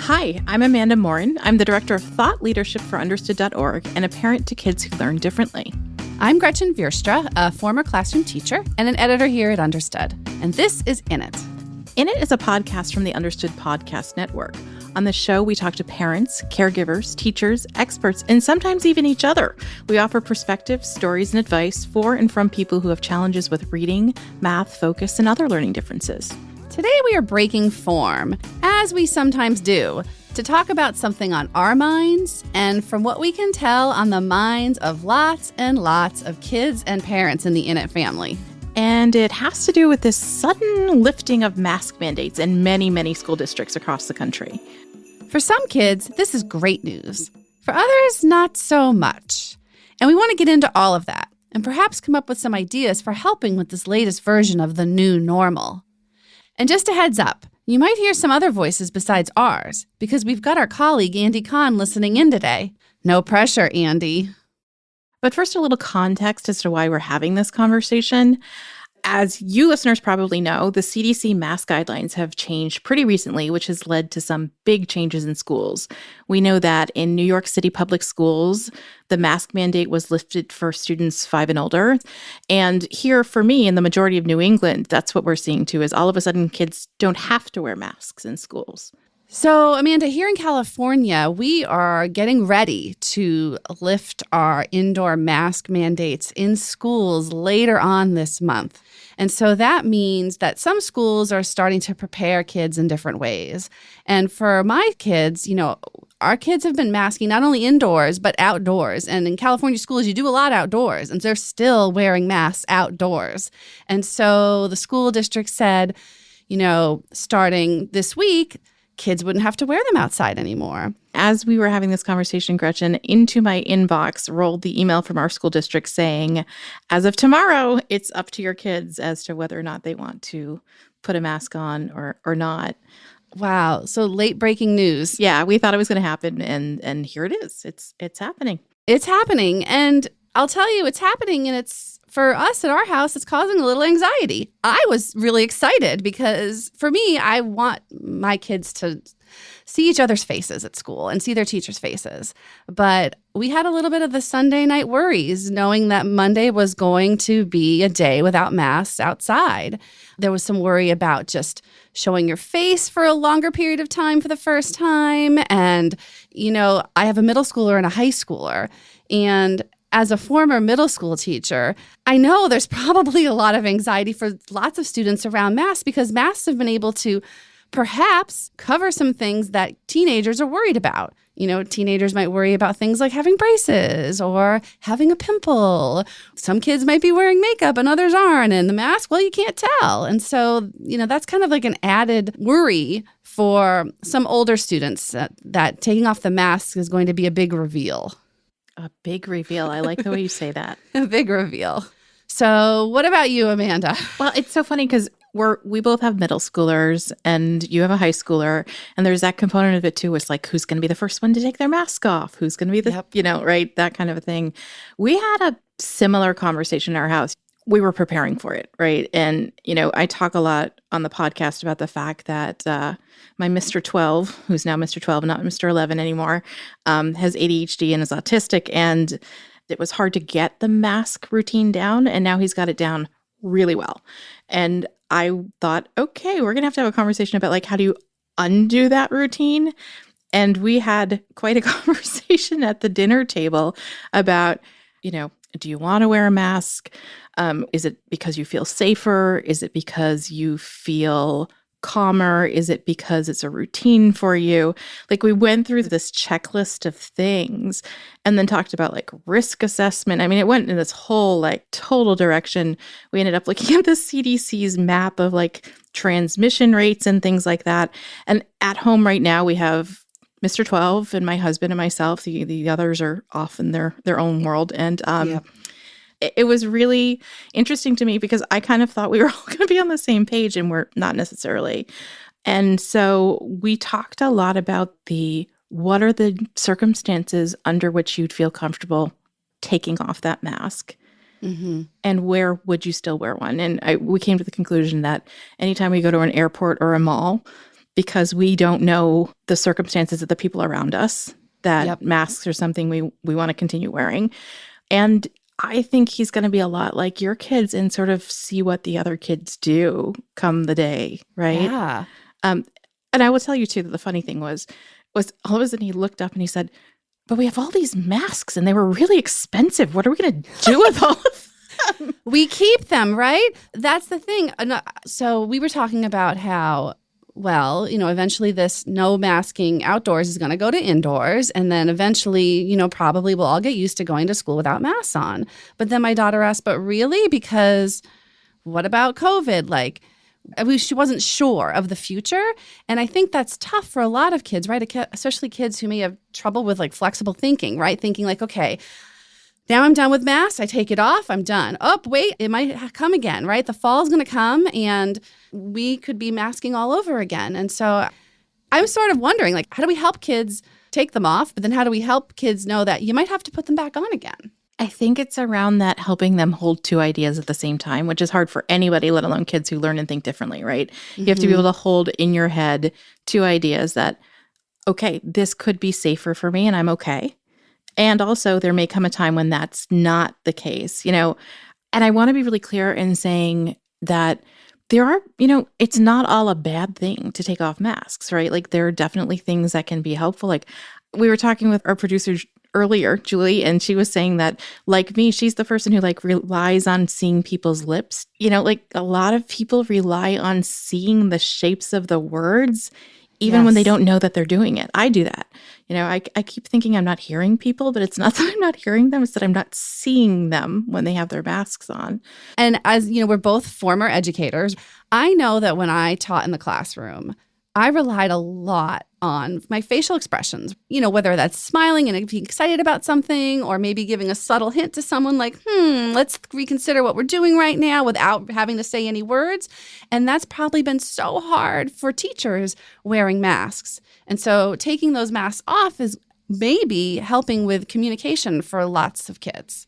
Hi, I'm Amanda Morin. I'm the Director of Thought Leadership for Understood.org and a parent to kids who learn differently. I'm Gretchen Vierstra, a former classroom teacher and an editor here at Understood. And this is In It. In It is a podcast from the Understood Podcast Network. On the show, we talk to parents, caregivers, teachers, experts, and sometimes even each other. We offer perspectives, stories, and advice for and from people who have challenges with reading, math, focus, and other learning differences. Today we are breaking form, as we sometimes do, to talk about something on our minds and, from what we can tell, on the minds of lots and lots of kids and parents in the In It family. And it has to do with this sudden lifting of mask mandates in many, many school districts across the country. For some kids, this is great news. For others, not so much. And we want to get into all of that and perhaps come up with some ideas for helping with this latest version of the new normal. And just a heads up, you might hear some other voices besides ours, because we've got our colleague Andy Kahn listening in today. No pressure, Andy. But first, a little context as to why we're having this conversation. As you listeners probably know, the CDC mask guidelines have changed pretty recently, which has led to some big changes in schools. We know that in New York City public schools, the mask mandate was lifted for students 5 and older. And here for me, in the majority of New England, that's what we're seeing too, is all of a sudden kids don't have to wear masks in schools. So, Amanda, here in California, we are getting ready to lift our indoor mask mandates in schools later on this month. And so that means that some schools are starting to prepare kids in different ways. And for my kids, our kids have been masking not only indoors, but outdoors. And in California schools, you do a lot outdoors, and they're still wearing masks outdoors. And so the school district said, starting this week, kids wouldn't have to wear them outside anymore. As we were having this conversation, Gretchen, into my inbox rolled the email from our school district saying, as of tomorrow, it's up to your kids as to whether or not they want to put a mask on or not. Wow. So late breaking news. Yeah, we thought it was going to happen, and here it is. It's happening. It's happening. And I'll tell you, it's happening, and it's for us at our house, it's causing a little anxiety. I was really excited because for me, I want my kids to see each other's faces at school and see their teachers' faces. But we had a little bit of the Sunday night worries, knowing that Monday was going to be a day without masks outside. There was some worry about just showing your face for a longer period of time for the first time. And, I have a middle schooler and a high schooler. And as a former middle school teacher, I know there's probably a lot of anxiety for lots of students around masks because masks have been able to perhaps cover some things that teenagers are worried about. Teenagers might worry about things like having braces or having a pimple. Some kids might be wearing makeup and others aren't. And the mask, well, you can't tell. And so, that's kind of like an added worry for some older students that taking off the mask is going to be a big reveal. A big reveal. I like the way you say that. A big reveal. So what about you, Amanda? Well, it's so funny because we both have middle schoolers and you have a high schooler. And there's that component of it too. It's like, who's going to be the first one to take their mask off? Who's going to be right? That kind of a thing. We had a similar conversation in our house. We were preparing for it, right? And, I talk a lot on the podcast about the fact that my Mr. 12, who's now Mr. 12, not Mr. 11 anymore, has ADHD and is autistic. And it was hard to get the mask routine down. And now he's got it down really well. And I thought, okay, we're going to have a conversation about how do you undo that routine? And we had quite a conversation at the dinner table about, do you want to wear a mask? Is it because you feel safer? Is it because you feel calmer? Is it because it's a routine for you? We went through this checklist of things and then talked about risk assessment. I mean, it went in this whole total direction. We ended up looking at the CDC's map of transmission rates and things like that. And at home right now, we have Mr. 12 and my husband and myself. The others are off in their own world. And it was really interesting to me because I kind of thought we were all going to be on the same page, and we're not necessarily. And so we talked a lot about what are the circumstances under which you'd feel comfortable taking off that mask. Mm-hmm. And where would you still wear one? And we came to the conclusion that anytime we go to an airport or a mall, because we don't know the circumstances of the people around us, that masks are something we want to continue wearing. And I think he's going to be a lot like your kids and sort of see what the other kids do come the day, right? Yeah. And I will tell you, too, that the funny thing was all of a sudden he looked up and he said, but we have all these masks and they were really expensive. What are we going to do with all of them? We keep them, right? That's the thing. So we were talking about how, well, eventually this no masking outdoors is going to go to indoors. And then eventually, probably we'll all get used to going to school without masks on. But then my daughter asked, but really? Because what about COVID? Like, she wasn't sure of the future. And I think that's tough for a lot of kids, right? Especially kids who may have trouble with like flexible thinking, right? Thinking like, okay, now I'm done with masks. I take it off. I'm done. Oh, wait, it might come again, right? The fall's going to come and we could be masking all over again. And so I'm sort of wondering, like, how do we help kids take them off? But then how do we help kids know that you might have to put them back on again? I think it's around that helping them hold two ideas at the same time, which is hard for anybody, let alone kids who learn and think differently, right? Mm-hmm. You have to be able to hold in your head two ideas that, okay, this could be safer for me and I'm okay. And also there may come a time when that's not the case, And I want to be really clear in saying that there are, it's not all a bad thing to take off masks, right? Like there are definitely things that can be helpful. Like we were talking with our producer earlier, Julie, and she was saying that, like me, she's the person who like relies on seeing people's lips. Like a lot of people rely on seeing the shapes of the words, even when they don't know that they're doing it. I do that. I keep thinking I'm not hearing people, but it's not that I'm not hearing them, it's that I'm not seeing them when they have their masks on. And as we're both former educators, I know that when I taught in the classroom, I relied a lot on my facial expressions, whether that's smiling and being excited about something or maybe giving a subtle hint to someone like, let's reconsider what we're doing right now without having to say any words. And that's probably been so hard for teachers wearing masks. And so taking those masks off is maybe helping with communication for lots of kids.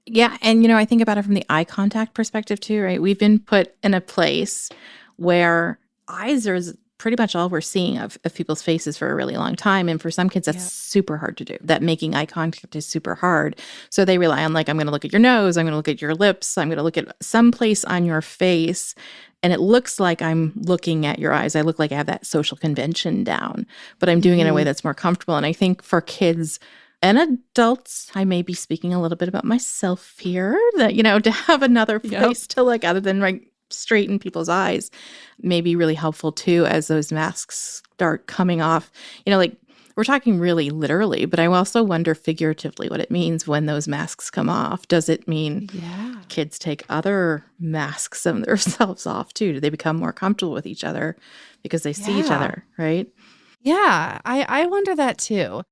Yeah. And, I think about it from the eye contact perspective too, right? We've been put in a place where eyes are pretty much all we're seeing of people's faces for a really long time. And for some kids, that's super hard to do. That making eye contact is super hard. So they rely on like, I'm going to look at your nose, I'm going to look at your lips, I'm going to look at some place on your face. And it looks like I'm looking at your eyes. I look like I have that social convention down, but I'm doing it in a way that's more comfortable. And I think for kids and adults, I may be speaking a little bit about myself here, that, to have another place to look other than like straight in people's eyes may be really helpful too as those masks start coming off. Like we're talking really literally, but I also wonder figuratively what it means when those masks come off. Does it mean kids take other masks of themselves off too? Do they become more comfortable with each other because they see each other, right? Yeah, I wonder that too.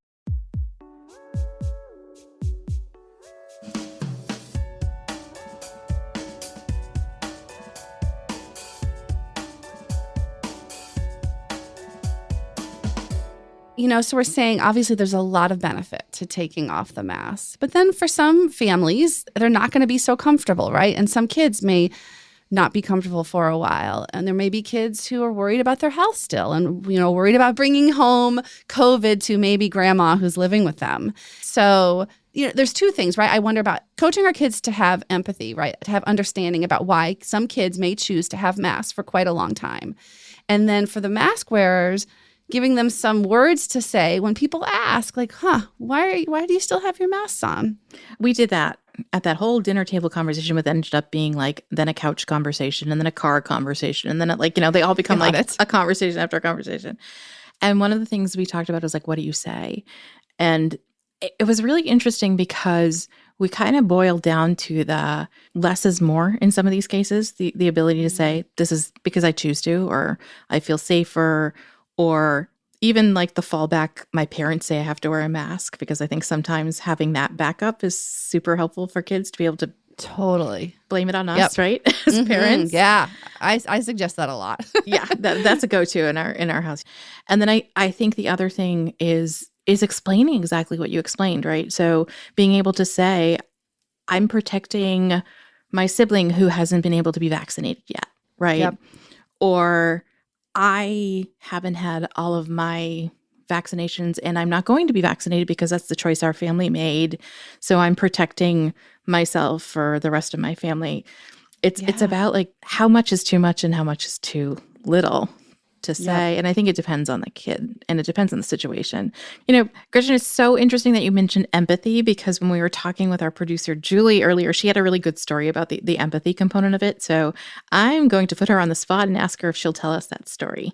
So we're saying obviously there's a lot of benefit to taking off the mask. But then for some families, they're not going to be so comfortable, right? And some kids may not be comfortable for a while. And there may be kids who are worried about their health still and, worried about bringing home COVID to maybe grandma who's living with them. So, there's two things, right? I wonder about coaching our kids to have empathy, right? To have understanding about why some kids may choose to have masks for quite a long time. And then for the mask wearers, giving them some words to say when people ask, like, why do you still have your masks on? We did that at that whole dinner table conversation, but ended up being like then a couch conversation and then a car conversation. And then they all become a conversation after a conversation. And one of the things we talked about was like, what do you say? And it was really interesting because we kind of boiled down to the less is more in some of these cases, the ability to say, this is because I choose to, or I feel safer, or even like the fallback, my parents say I have to wear a mask, because I think sometimes having that backup is super helpful for kids to be able to totally blame it on us, right? As parents. Yeah. I suggest that a lot. Yeah, that's a go-to in our house. And then I think the other thing is explaining exactly what you explained, right? So being able to say, I'm protecting my sibling who hasn't been able to be vaccinated yet, right? Yep. Or I haven't had all of my vaccinations, and I'm not going to be vaccinated because that's the choice our family made. So I'm protecting myself for the rest of my family. It's about like how much is too much and how much is too little to say. Yep. And I think it depends on the kid and it depends on the situation. Gretchen, it's so interesting that you mentioned empathy, because when we were talking with our producer, Julie, earlier, she had a really good story about the empathy component of it. So I'm going to put her on the spot and ask her if she'll tell us that story.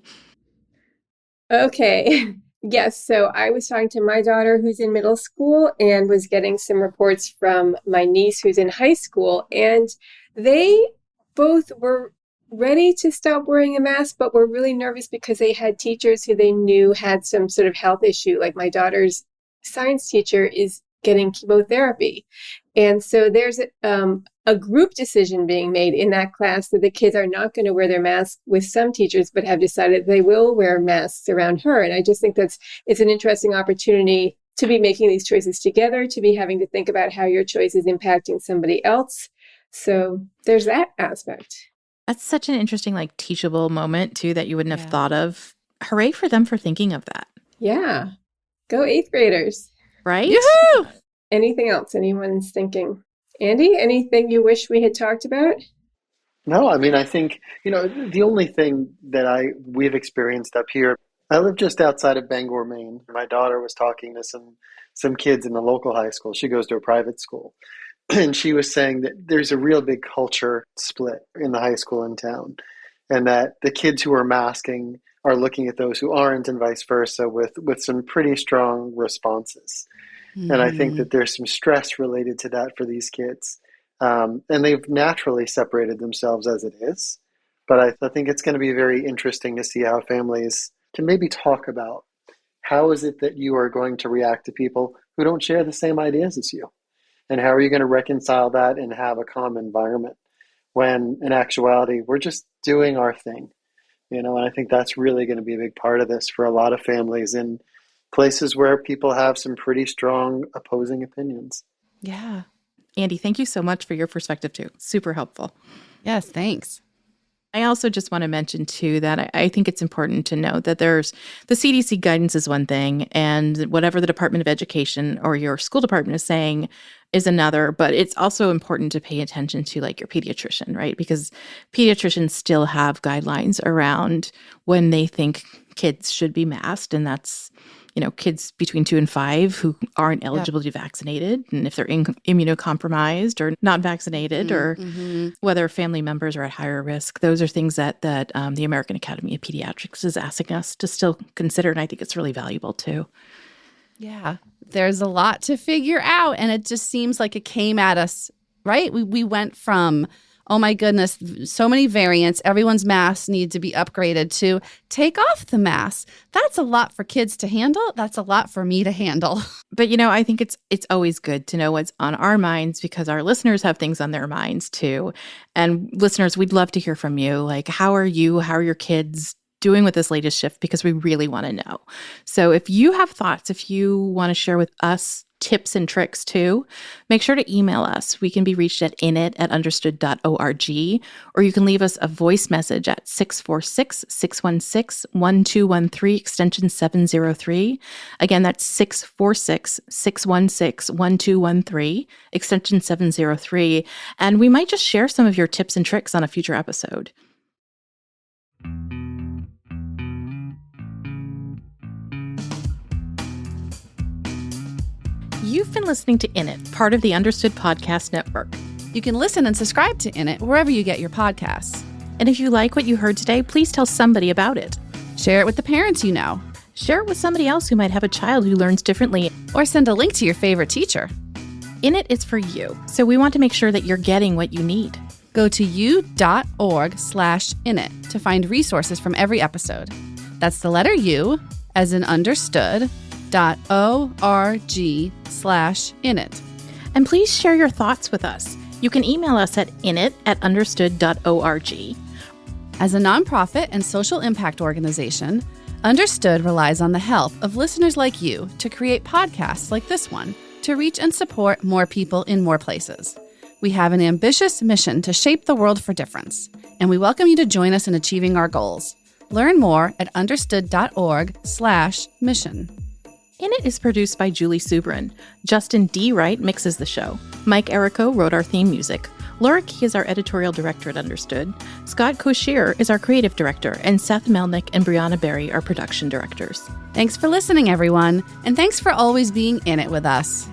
Okay. Yes. So I was talking to my daughter who's in middle school and was getting some reports from my niece who's in high school. And they both were ready to stop wearing a mask, but were really nervous because they had teachers who they knew had some sort of health issue. Like my daughter's science teacher is getting chemotherapy. And so there's a group decision being made in that class that the kids are not going to wear their masks with some teachers, but have decided they will wear masks around her. And I just think it's an interesting opportunity to be making these choices together, to be having to think about how your choice is impacting somebody else. So there's that aspect. That's such an interesting, like, teachable moment, too, that you wouldn't have thought of. Hooray for them for thinking of that. Yeah. Go 8th graders. Right? Yoo-hoo! Anything else anyone's thinking? Andy, anything you wish we had talked about? No, I mean, I think, the only thing that we've experienced up here, I live just outside of Bangor, Maine. My daughter was talking to some kids in the local high school. She goes to a private school. And she was saying that there's a real big culture split in the high school in town, and that the kids who are masking are looking at those who aren't, and vice versa, with some pretty strong responses. Mm-hmm. And I think that there's some stress related to that for these kids. And they've naturally separated themselves as it is. But I think it's going to be very interesting to see how families can maybe talk about how is it that you are going to react to people who don't share the same ideas as you. And how are you going to reconcile that and have a calm environment when in actuality, we're just doing our thing, and I think that's really going to be a big part of this for a lot of families in places where people have some pretty strong opposing opinions. Yeah. Andy, thank you so much for your perspective too. Super helpful. Yes, thanks. I also just want to mention, too, that I think it's important to note that there's the CDC guidance is one thing, and whatever the Department of Education or your school department is saying is another. But it's also important to pay attention to, like, your pediatrician, right? Because pediatricians still have guidelines around when they think kids should be masked, and that's kids between 2 and 5 who aren't eligible to be vaccinated, and if they're immunocompromised or not vaccinated, or whether family members are at higher risk. Those are things that the American Academy of Pediatrics is asking us to still consider, and I think it's really valuable too. Yeah, there's a lot to figure out, and it just seems like it came at us, right? We went from, oh my goodness, so many variants, everyone's masks need to be upgraded, to take off the mask. That's a lot for kids to handle. That's a lot for me to handle. But, I think it's always good to know what's on our minds, because our listeners have things on their minds too. And listeners, we'd love to hear from you. Like, how are your kids doing with this latest shift? Because we really want to know. So if you have thoughts, if you want to share with us tips and tricks too, make sure to email us. We can be reached at init@understood.org, or you can leave us a voice message at 646-616-1213, extension 703. Again, that's 646-616-1213, extension 703. And we might just share some of your tips and tricks on a future episode. You've been listening to In It, part of the Understood Podcast Network. You can listen and subscribe to In It wherever you get your podcasts. And if you like what you heard today, please tell somebody about it. Share it with the parents you know. Share it with somebody else who might have a child who learns differently. Or send a link to your favorite teacher. In It is for you, so we want to make sure that you're getting what you need. Go to u.org/init to find resources from every episode. That's the letter U, as in understood, .org/init. And please share your thoughts with us. You can email us at init@understood.org. As a nonprofit and social impact organization, Understood relies on the help of listeners like you to create podcasts like this one to reach and support more people in more places. We have an ambitious mission to shape the world for difference, and we welcome you to join us in achieving our goals. Learn more at understood.org/mission. In It is produced by Julie Subrin. Justin D. Wright mixes the show. Mike Errico wrote our theme music. Laura Key is our editorial director at Understood. Scott Koshier is our creative director, and Seth Melnick and Brianna Berry are production directors. Thanks for listening, everyone, and thanks for always being in it with us.